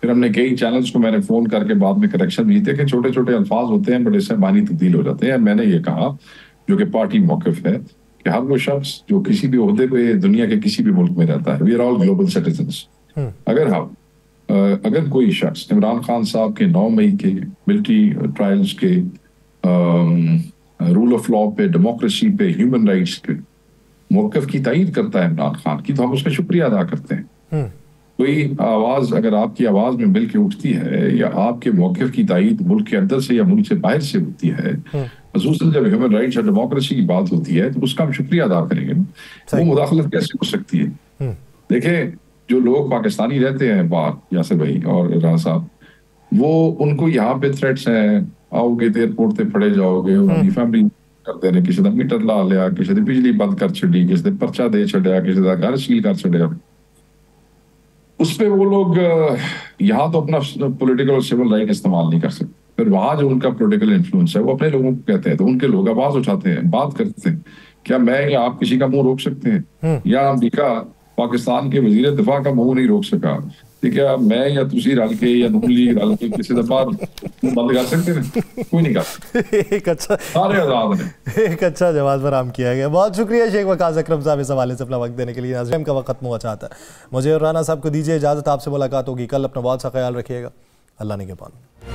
پھر ہم نے کئی چینلز کو میں نے فون کر کے بعد میں کریکشن بھی تھے کہ چھوٹے چھوٹے الفاظ ہوتے ہیں بڑے سے معنی تبدیل ہو جاتے ہیں. میں نے یہ کہا جو کہ پارٹی موقف ہے کہ ہر وہ شخص جو کسی بھی عہدے پہ دنیا کے کسی بھی ملک میں رہتا ہے، we are all global citizens. اگر کوئی شخص عمران خان صاحب کے 9 مئی کے ملٹری ٹرائلز کے رول آف لا پہ، ڈیموکریسی پہ، ہیومن رائٹس پہ موقف کی تائید کرتا ہے عمران خان کی، تو ہم اس کا شکریہ ادا کرتے ہیں. کوئی آواز اگر آپ کی آواز میں مل کے اٹھتی ہے، یا آپ کے موقف کی تائید ملک کے اندر سے یا ملک سے باہر سے ہوتی ہے، خصوصاً جب ہیومن رائٹس اور ڈیموکریسی کی بات ہوتی ہے، تو اس کا ہم شکریہ ادا کریں گے. وہ مداخلت کیسے ہو سکتی ہے؟ دیکھیں جو لوگ پاکستانی رہتے ہیں باہر، یاسر بھائی اور رانا صاحب، وہ ان کو یہاں پہ تھریٹس ہیں، آؤ گے تو ایئرپورٹ پہ پڑے جاؤ گے، اپنی فیملی کرتے ہیں، کسی نے میٹر لا لیا، کسی نے بجلی بند کر چڑی، کسی نے پرچہ دے چڑیا، کسی نے گھر سیل کر چڑیا. اس پہ وہ لوگ یہاں تو اپنا پولیٹیکل اور سول رائٹ استعمال نہیں کر سکتے. پھر وہاں جو ان کا پولیٹیکل انفلوئنس ہے وہ اپنے لوگوں کو کہتے ہیں، تو ان کے لوگ آواز اٹھاتے ہیں، بات کرتے ہیں. کیا میں یا آپ کسی کا منہ روک سکتے ہیں؟ یا امریکہ پاکستان کے وزیر دفاع کا منہ نہیں روک سکا، کیا میں یا تسی رل کے یا نون لیگ رل کے کسی دفعہ بند کر سکتے ہیں؟ کوئی نہیں کر سکتے. سارے آزاد ہیں. ایک اچھا جواب فراہم کیا گیا. بہت شکریہ شیخ وقاص اکرم صاحب اس حوالے سے اپنا وقت دینے کے لیے. ناظرین کا وقت ختم ہوا چاہتا ہے. مجھے اور رانا صاحب کو دیجیے اجازت. آپ سے ملاقات ہوگی کل. اپنا بہت سا خیال رکھیے گا. اللہ نگہبان.